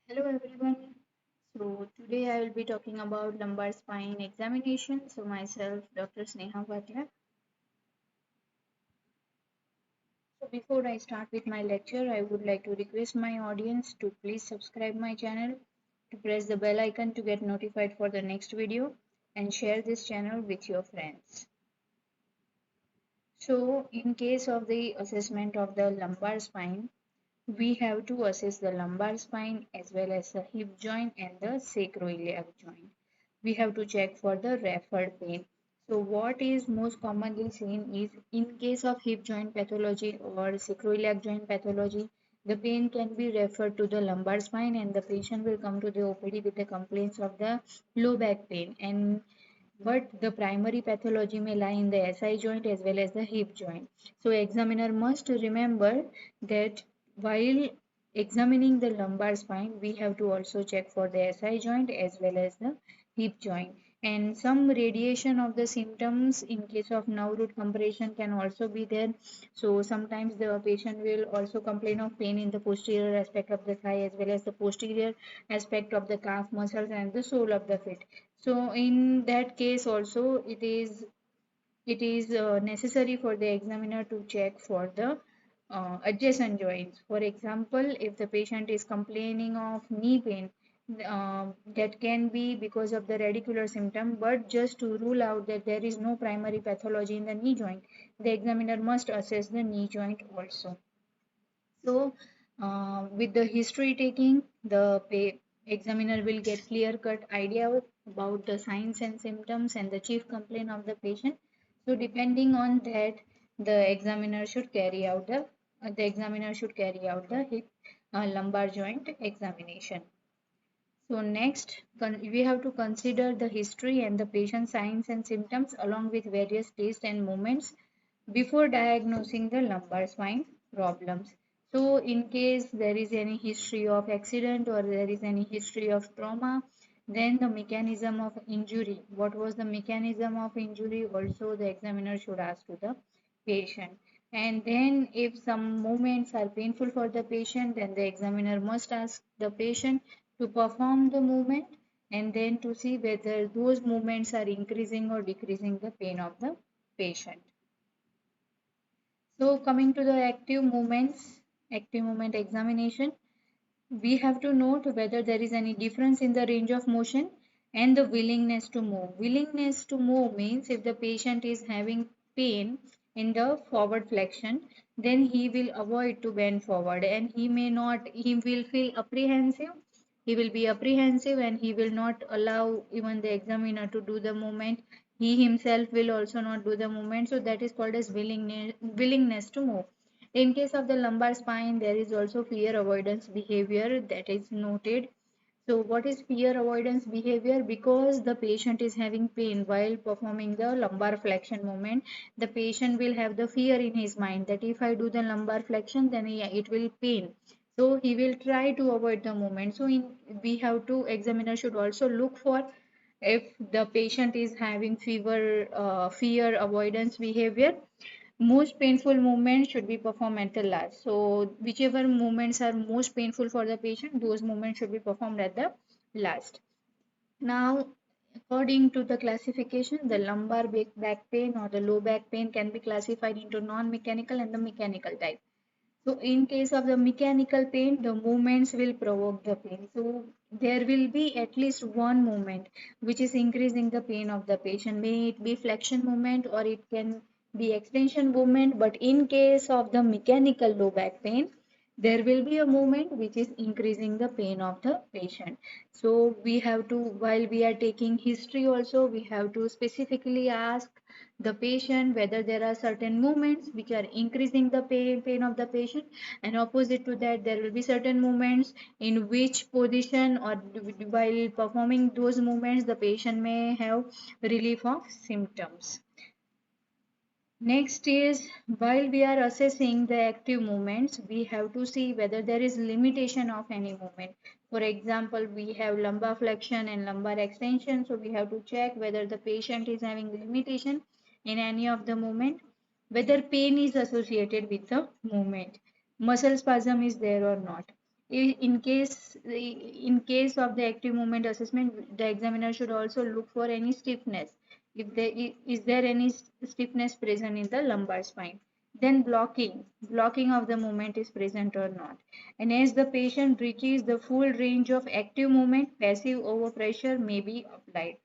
Hello everyone. So today I will be talking about lumbar spine examination. So myself, Dr. Sneha Bhatia. So before I start with my lecture, I would like to request my audience to please subscribe my channel, to press the bell icon to get notified for the next video, and share this channel with your friends. So in case of the assessment of the lumbar spine, we have to assess the lumbar spine as well as the hip joint and the sacroiliac joint. We have to check for the referred pain. So what is most commonly seen is in case of hip joint pathology or sacroiliac joint pathology, the pain can be referred to the lumbar spine and the patient will come to the OPD with the complaints of the low back pain, and but the primary pathology may lie in the SI joint as well as the hip joint. So examiner must remember that while examining the lumbar spine, we have to also check for the SI joint as well as the hip joint. And some radiation of the symptoms in case of nerve root compression can also be there. So sometimes the patient will also complain of pain in the posterior aspect of the thigh as well as the posterior aspect of the calf muscles and the sole of the foot. So in that case also it is necessary for the examiner to check for the adjacent joints. For example, if the patient is complaining of knee pain, that can be because of the radicular symptom, but just to rule out that there is no primary pathology in the knee joint, the examiner must assess the knee joint also. So, with the history taking, the examiner will get clear-cut idea about the signs and symptoms and the chief complaint of the patient. So, depending on that, the examiner should carry out the hip lumbar joint examination. So next, we have to consider the history and the patient signs and symptoms along with various tests and movements before diagnosing the lumbar spine problems. So in case there is any history of accident or there is any history of trauma, then the mechanism of injury, what was the mechanism of injury, also the examiner should ask to the patient. And then if some movements are painful for the patient, then the examiner must ask the patient to perform the movement and then to see whether those movements are increasing or decreasing the pain of the patient. So coming to the active movement examination, we have to note whether there is any difference in the range of motion and the willingness to move. Willingness to move means if the patient is having pain in the forward flexion, then he will avoid to bend forward and he will feel apprehensive. He will be apprehensive and he will not allow even the examiner to do the movement. He himself will also not do the movement. So that is called as willingness to move. In case of the lumbar spine, there is also fear avoidance behavior that is noted. So, what is fear avoidance behavior? Because the patient is having pain while performing the lumbar flexion movement, the patient will have the fear in his mind that if I do the lumbar flexion, then it will pain. So, he will try to avoid the movement. So, we have to, examiner should also look for if the patient is having fear avoidance behavior. Most painful movements should be performed at the last. So whichever movements are most painful for the patient, those movements should be performed at the last. Now, according to the classification, the lumbar back pain or the low back pain can be classified into non-mechanical and the mechanical type. So in case of the mechanical pain, the movements will provoke the pain. So there will be at least one movement which is increasing the pain of the patient. May it be flexion movement or it can be extension movement. But in case of the mechanical low back pain, there will be a movement which is increasing the pain of the patient. So we have to, while we are taking history also, we have to specifically ask the patient whether there are certain movements which are increasing the pain of the patient, and opposite to that there will be certain movements in which position or while performing those movements the patient may have relief of symptoms. Next is, while we are assessing the active movements, we have to see whether there is limitation of any movement. For example, we have lumbar flexion and lumbar extension, so we have to check whether the patient is having limitation in any of the movement, whether pain is associated with the movement, muscle spasm is there or not. In case of the active movement assessment, the examiner should also look for any stiffness. If there is there any stiffness present in the lumbar spine, then blocking of the movement is present or not. And as the patient reaches the full range of active movement, passive overpressure may be applied.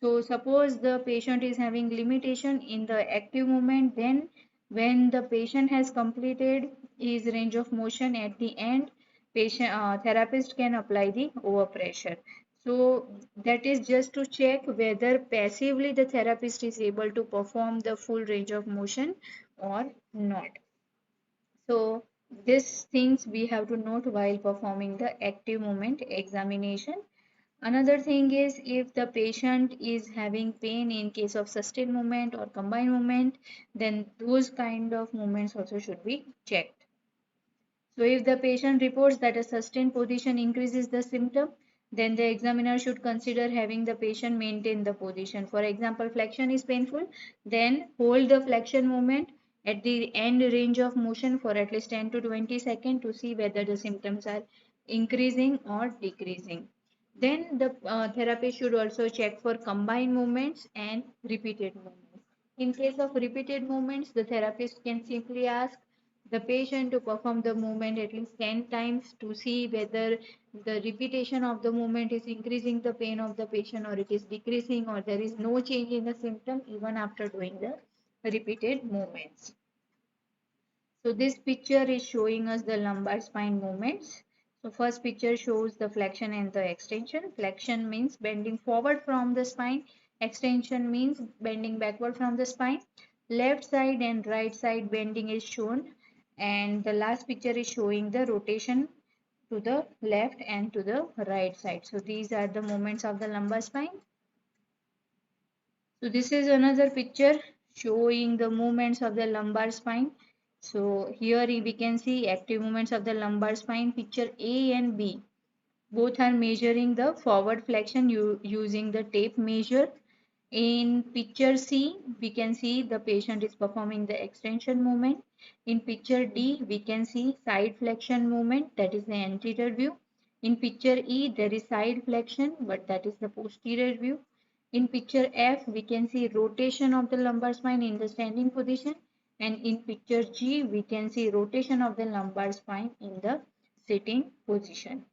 So suppose the patient is having limitation in the active movement, then when the patient has completed his range of motion, at the end patient therapist can apply the overpressure. So that is just to check whether passively the therapist is able to perform the full range of motion or not. So these things we have to note while performing the active movement examination. Another thing is, if the patient is having pain in case of sustained movement or combined movement, then those kind of movements also should be checked. So if the patient reports that a sustained position increases the symptom, then the examiner should consider having the patient maintain the position. For example, flexion is painful, then hold the flexion movement at the end range of motion for at least 10 to 20 seconds to see whether the symptoms are increasing or decreasing. Then the therapist should also check for combined movements and repeated movements. In case of repeated movements, the therapist can simply ask the patient to perform the movement at least 10 times to see whether the repetition of the movement is increasing the pain of the patient or it is decreasing, or there is no change in the symptom even after doing the repeated movements. So this picture is showing us the lumbar spine movements. So first picture shows the flexion and the extension. Flexion means bending forward from the spine. Extension means bending backward from the spine. Left side and right side bending is shown. And the last picture is showing the rotation to the left and to the right side. So these are the movements of the lumbar spine. So this is another picture showing the movements of the lumbar spine. So here we can see active movements of the lumbar spine. Picture A and B. Both are measuring the forward flexion using the tape measure. In picture C, we can see the patient is performing the extension movement. In picture D, we can see side flexion movement, that is the anterior view. In picture E, there is side flexion, but that is the posterior view. In picture F, we can see rotation of the lumbar spine in the standing position. And in picture G, we can see rotation of the lumbar spine in the sitting position.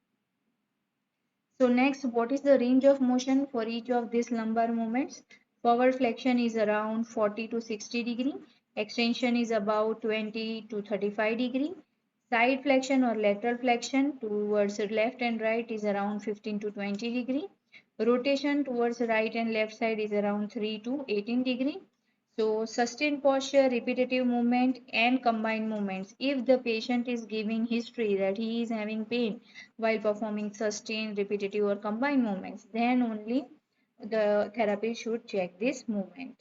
So next, what is the range of motion for each of these lumbar movements? Forward flexion is around 40 to 60 degree. Extension is about 20 to 35 degree. Side flexion or lateral flexion towards left and right is around 15 to 20 degree. Rotation towards right and left side is around 3 to 18 degree. So sustained posture, repetitive movement and combined movements. If the patient is giving history that he is having pain while performing sustained, repetitive or combined movements, then only the therapist should check this movement.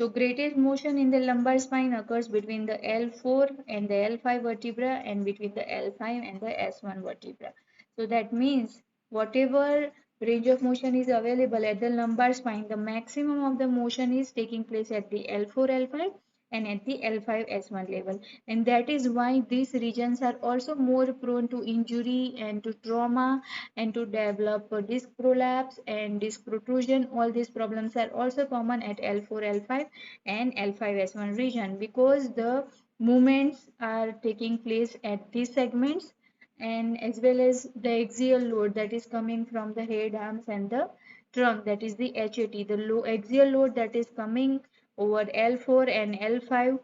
So greatest motion in the lumbar spine occurs between the L4 and the L5 vertebra and between the L5 and the S1 vertebra. So that means whatever range of motion is available at the lumbar spine, the maximum of the motion is taking place at the L4, L5 and at the L5, S1 level. And that is why these regions are also more prone to injury and to trauma and to develop disc prolapse and disc protrusion. All these problems are also common at L4, L5 and L5S1 region because the movements are taking place at these segments, and as well as the axial load that is coming from the head, arms and the trunk, that is the HAT, the low axial load that is coming over L4 and L5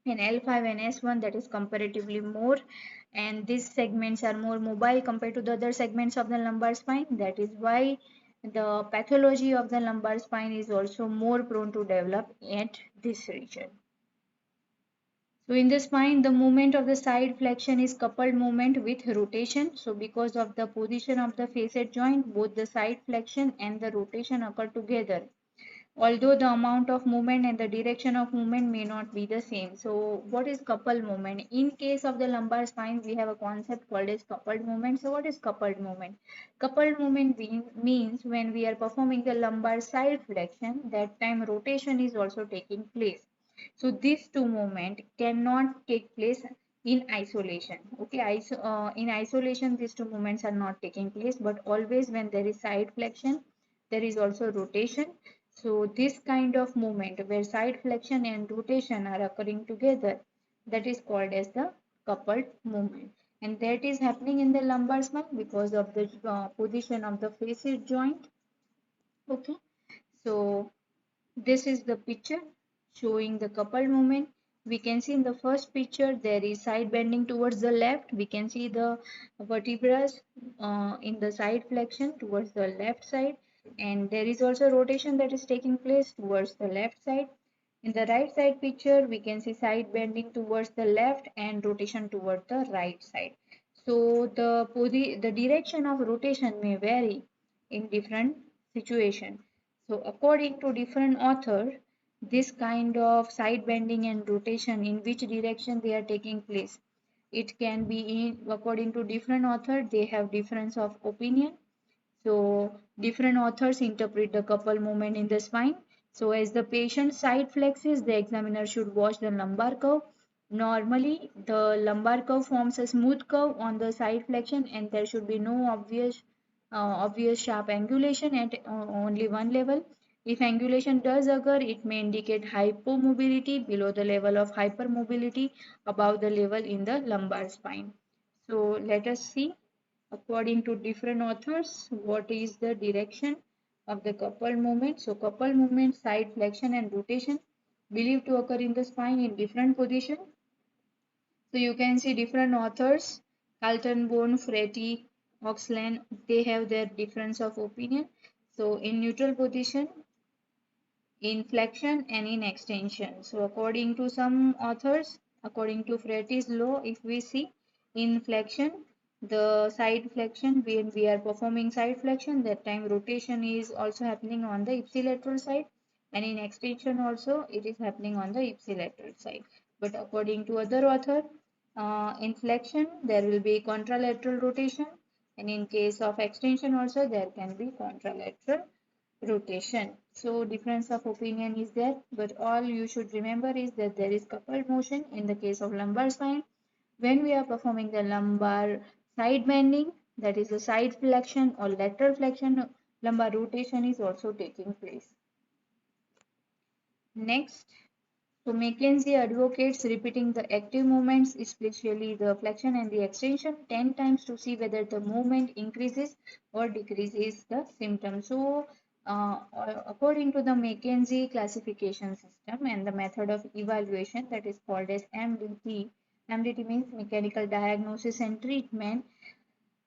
and L5 and S1, that is comparatively more, and these segments are more mobile compared to the other segments of the lumbar spine. That is why the pathology of the lumbar spine is also more prone to develop at this region. So in the spine, the movement of the side flexion is coupled movement with rotation. So because of the position of the facet joint, both the side flexion and the rotation occur together, although the amount of movement and the direction of movement may not be the same. So what is coupled movement? In case of the lumbar spine, we have a concept called as coupled movement. So what is coupled movement? Coupled movement means when we are performing the lumbar side flexion, that time rotation is also taking place. So these two movements cannot take place in isolation. Okay, in isolation these two movements are not taking place, but always when there is side flexion there is also rotation. So this kind of movement where side flexion and rotation are occurring together, that is called as the coupled movement, and that is happening in the lumbar spine because of the position of the facet joint. Okay, so this is the picture showing the coupled movement. We can see in the first picture there is side bending towards the left. We can see the vertebrae in the side flexion towards the left side, and there is also rotation that is taking place towards the left side. In the right side picture, we can see side bending towards the left and rotation toward the right side. So the direction of rotation may vary in different situations. So according to different author, this kind of side bending and rotation in which direction they are taking place. It can be in according to different author, they have difference of opinion. So different authors interpret the couple movement in the spine. So as the patient side flexes, the examiner should watch the lumbar curve. Normally, the lumbar curve forms a smooth curve on the side flexion, and there should be no obvious sharp angulation at only one level. If angulation does occur, it may indicate hypomobility below the level of hypermobility above the level in the lumbar spine. So let us see, according to different authors, what is the direction of the coupled movement. So coupled movement, side flexion and rotation believed to occur in the spine in different position. So you can see different authors, Kaltenborn, Fretti, Oxland, they have their difference of opinion. So in neutral position, in flexion and in extension. So according to some authors, according to Fretti's law, if we see in flexion, the side flexion, when we are performing side flexion, that time rotation is also happening on the ipsilateral side, and in extension also it is happening on the ipsilateral side. But according to other author, in flexion there will be contralateral rotation, and in case of extension also there can be contralateral rotation. So difference of opinion is there, but all you should remember is that there is coupled motion in the case of lumbar spine. When we are performing the lumbar side bending, that is the side flexion or lateral flexion, lumbar rotation is also taking place. Next, so Mackenzie advocates repeating the active movements, especially the flexion and the extension, 10 times to see whether the movement increases or decreases the symptoms. So, according to the Mackenzie classification system and the method of evaluation that is called as MDT, MDT means mechanical diagnosis and treatment.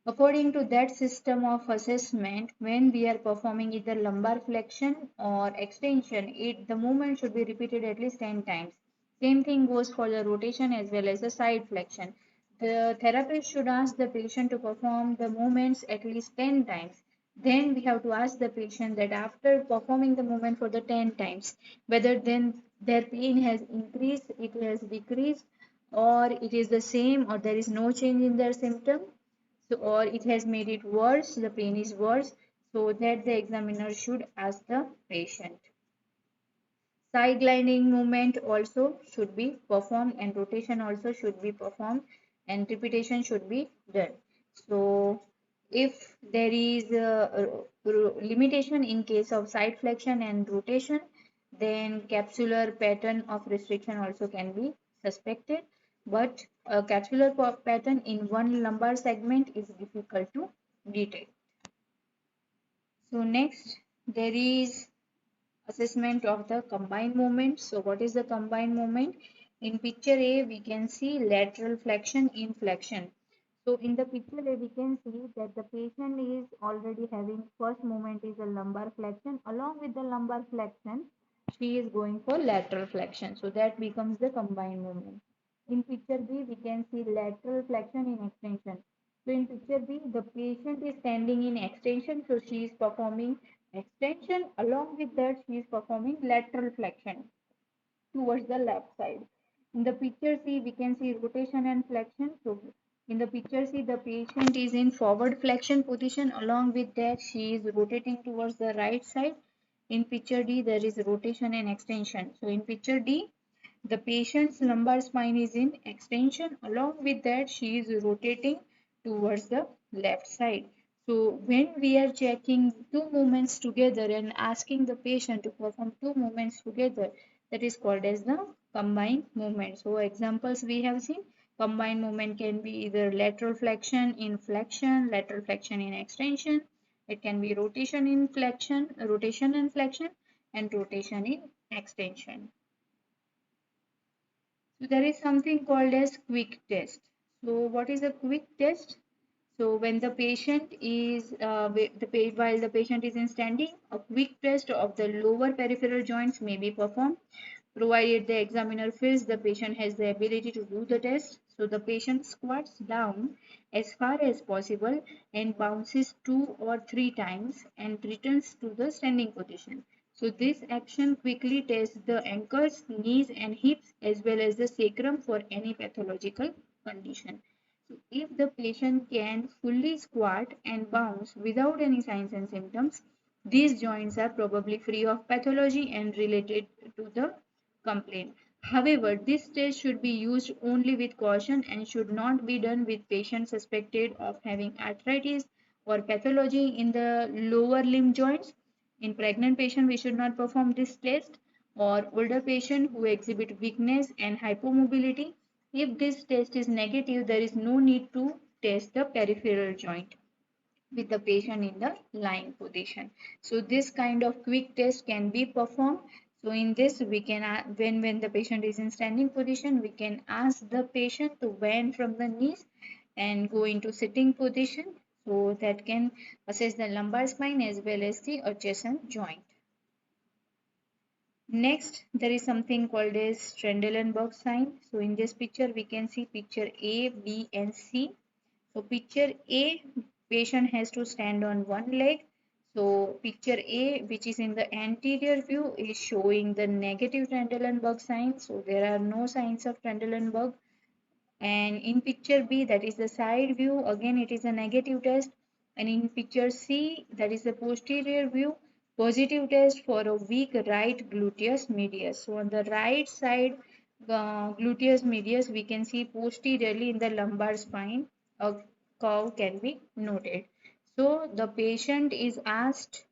According to that system of assessment, when we are performing either lumbar flexion or extension, the movement should be repeated at least 10 times. Same thing goes for the rotation as well as the side flexion. The therapist should ask the patient to perform the movements at least 10 times. Then we have to ask the patient that after performing the movement for the 10 times, whether then their pain has increased, it has decreased, or it is the same, or there is no change in their symptom, so or it has made it worse, the pain is worse, so that the examiner should ask the patient. Side gliding movement also should be performed, and rotation also should be performed, and repetition should be done. So if there is a limitation in case of side flexion and rotation, then capsular pattern of restriction also can be suspected, but a capsular pattern in one lumbar segment is difficult to detect. So next, there is assessment of the combined movement. So what is the combined movement? In picture A, we can see lateral flexion in flexion. So in the picture A, we can see that the patient is already having first movement is a lumbar flexion. Along with the lumbar flexion, she is going for lateral flexion. So that becomes the combined movement. In picture B, we can see lateral flexion in extension. So in picture B, the patient is standing in extension. So she is performing extension. Along with that, she is performing lateral flexion towards the left side. In the picture C, we can see rotation and flexion. So in the picture C, the patient is in forward flexion position. Along with that, she is rotating towards the right side. In picture D, there is rotation and extension. So in picture D, The patient's lumbar spine is in extension. Along with that, she is rotating towards the left side. So when we are checking two movements together and asking the patient to perform two movements together, that is called as the combined movement. So examples we have seen, combined movement can be either lateral flexion in flexion, lateral flexion in extension. It can be rotation in flexion, rotation and flexion, and rotation in extension. So there is something called as quick test. So what is a quick test? So when the patient is while the patient is in standing, a quick test of the lower peripheral joints may be performed, provided the examiner feels the patient has the ability to do the test. So the patient squats down as far as possible and bounces 2 or 3 times and returns to the standing position. So this action quickly tests the ankles, knees and hips as well as the sacrum for any pathological condition. So if the patient can fully squat and bounce without any signs and symptoms, these joints are probably free of pathology and related to the complaint. However, this test should be used only with caution and should not be done with patients suspected of having arthritis or pathology in the lower limb joints. In pregnant patient, we should not perform this test, or older patient who exhibit weakness and hypomobility. If this test is negative, there is no need to test the peripheral joint with the patient in the lying position. So this kind of quick test can be performed. So in this we can when the patient is in standing position, we can ask the patient to bend from the knees and go into sitting position, so that can assess the lumbar spine as well as the adjacent joint. Next, there is something called as Trendelenburg sign. So in this picture, we can see picture A, B and C. So picture A, patient has to stand on one leg. So picture A, which is in the anterior view, is showing the negative Trendelenburg sign. So there are no signs of Trendelenburg. And in picture B, that is the side view, again it is a negative test. And in picture C, that is the posterior view, positive test for a weak right gluteus medius. So on the right side gluteus medius, we can see posteriorly in the lumbar spine a curve can be noted. So the patient is asked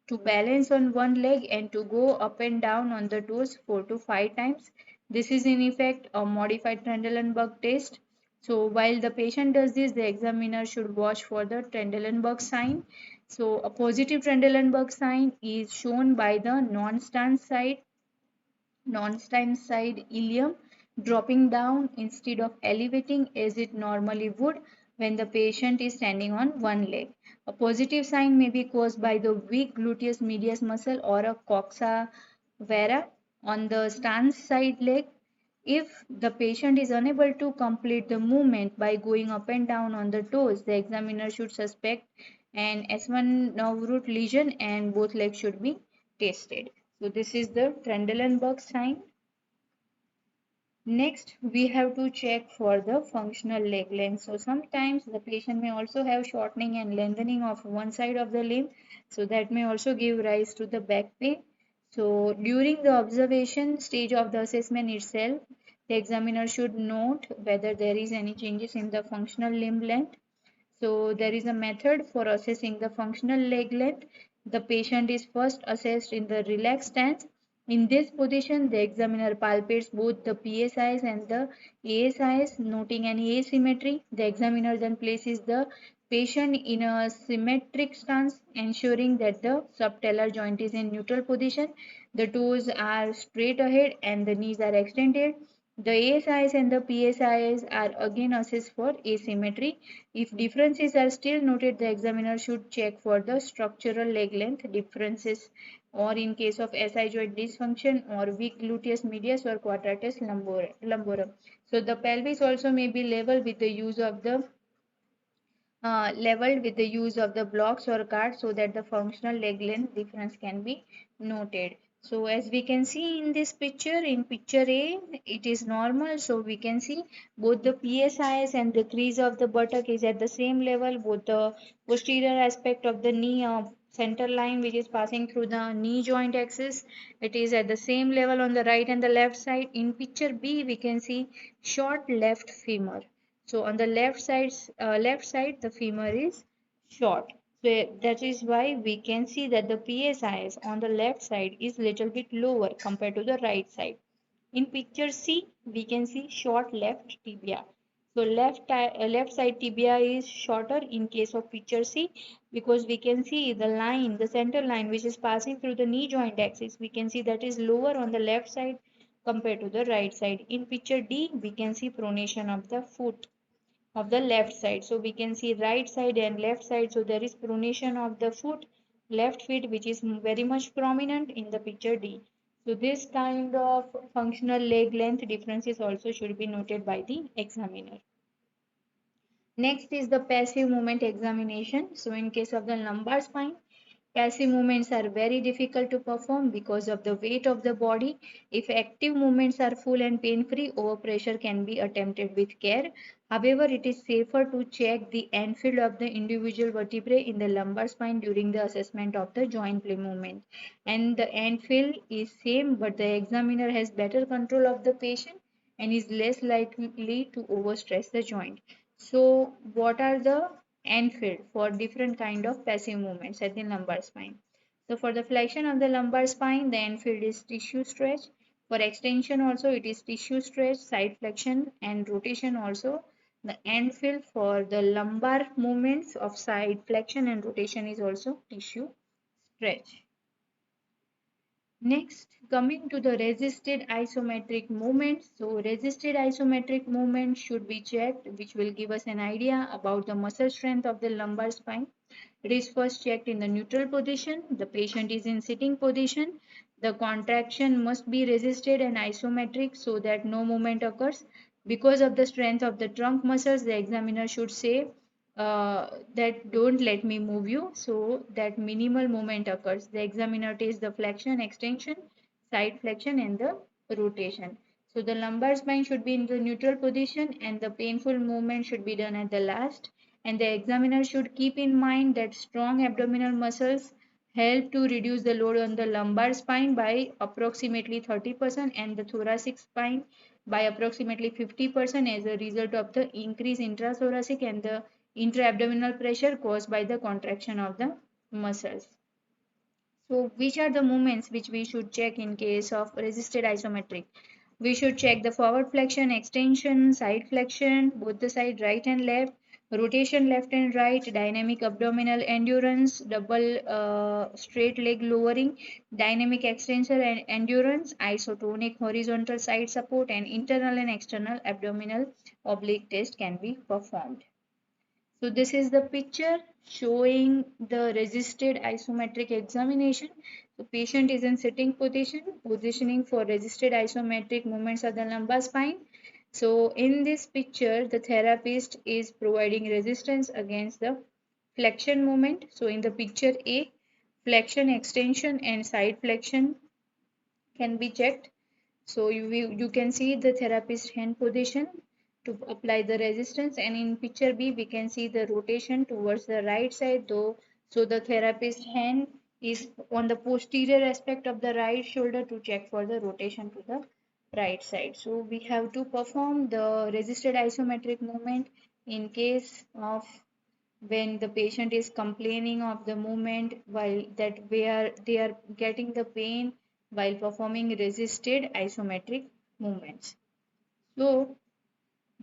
to balance on one leg and to go up and down on the toes 4 to 5 times. This is in effect a modified Trendelenburg test. So while the patient does this, the examiner should watch for the Trendelenburg sign. So a positive Trendelenburg sign is shown by the non-stand side ilium dropping down instead of elevating as it normally would when the patient is standing on one leg. A positive sign may be caused by the weak gluteus medius muscle or a coxa vara on the stance side leg. If the patient is unable to complete the movement by going up and down on the toes, the examiner should suspect an S1 nerve root lesion and both legs should be tested. So this is the Trendelenburg sign. Next, we have to check for the functional leg length. So sometimes the patient may also have shortening and lengthening of one side of the limb. So that may also give rise to the back pain. So during the observation stage of the assessment itself, the examiner should note whether there is any changes in the functional limb length. So there is a method for assessing the functional leg length. The patient is first assessed in the relaxed stance. In this position, the examiner palpates both the PSIs and the ASIs, noting any asymmetry. The examiner then places the patient in a symmetric stance, ensuring that the subtalar joint is in neutral position, the toes are straight ahead and the knees are extended. The ASIs and the PSIs are again assessed for asymmetry. If differences are still noted, the examiner should check for the structural leg length differences, or in case of SI joint dysfunction or weak gluteus medius or quadratus lumborum. So the pelvis also may be leveled with the use of the blocks or cards so that the functional leg length difference can be noted. So as we can see in this picture, in picture A, it is normal. So we can see both the PSIs and the crease of the buttock is at the same level. Both the posterior aspect of the knee center line which is passing through the knee joint axis, it is at the same level on the right and the left side. In picture B, we can see short left femur. So on the left side, the femur is short. So that is why we can see that the PSIs on the left side is little bit lower compared to the right side. In picture C, we can see short left tibia. So left side tibia is shorter in case of picture C because we can see the line, the center line which is passing through the knee joint axis. We can see that is lower on the left side compared to the right side. In picture D, we can see pronation of the foot of the left side. So we can see right side and left side. So there is pronation of the foot, left feet, which is very much prominent in the picture D. So this kind of functional leg length differences also should be noted by the examiner. Next is the passive movement examination. So in case of the lumbar spine, passive movements are very difficult to perform because of the weight of the body. If active movements are full and pain-free, overpressure can be attempted with care. However, it is safer to check the anfield of the individual vertebrae in the lumbar spine during the assessment of the joint plane movement. And the anfield is same, but the examiner has better control of the patient and is less likely to overstress the joint. So, what are the anfield for different kind of passive movements at the lumbar spine? So, for the flexion of the lumbar spine, the anfield is tissue stretch. For extension also, it is tissue stretch, side flexion and rotation also. The anfield for the lumbar movements of side flexion and rotation is also tissue stretch. Next, coming to the resisted isometric movement. So, resisted isometric movement should be checked, which will give us an idea about the muscle strength of the lumbar spine. It is first checked in the neutral position. The patient is in sitting position. The contraction must be resisted and isometric so that no movement occurs. Because of the strength of the trunk muscles, the examiner should say that don't let me move you, so that minimal movement occurs. The examiner takes the flexion, extension, side flexion and the rotation. So the lumbar spine should be in the neutral position and the painful movement should be done at the last. And the examiner should keep in mind that strong abdominal muscles help to reduce the load on the lumbar spine by approximately 30% and the thoracic spine by approximately 50% as a result of the increase intrathoracic and the intra-abdominal pressure caused by the contraction of the muscles. So which are the movements which we should check in case of resisted isometric? We should check the forward flexion, extension, side flexion, both the side right and left, rotation left and right, dynamic abdominal endurance, double straight leg lowering, dynamic extensor and endurance, isotonic horizontal side support and internal and external abdominal oblique test can be performed. So this is the picture showing the resisted isometric examination. The patient is in sitting position, positioning for resisted isometric movements of the lumbar spine. So in this picture, the therapist is providing resistance against the flexion movement. So in the picture A, flexion, extension and side flexion can be checked. So you can see the therapist hand position to apply the resistance, and in picture B we can see the rotation towards the right side though. So the therapist hand is on the posterior aspect of the right shoulder to check for the rotation to the right side. So we have to perform the resisted isometric movement in case of when the patient is complaining of the movement while that where they are getting the pain while performing resisted isometric movements. So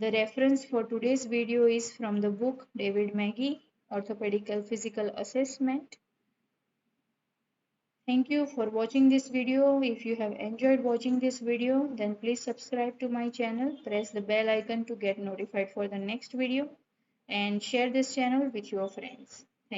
the reference for today's video is from the book David Magee, Orthopedical Physical Assessment. Thank you for watching this video. If you have enjoyed watching this video, then please subscribe to my channel, press the bell icon to get notified for the next video and share this channel with your friends.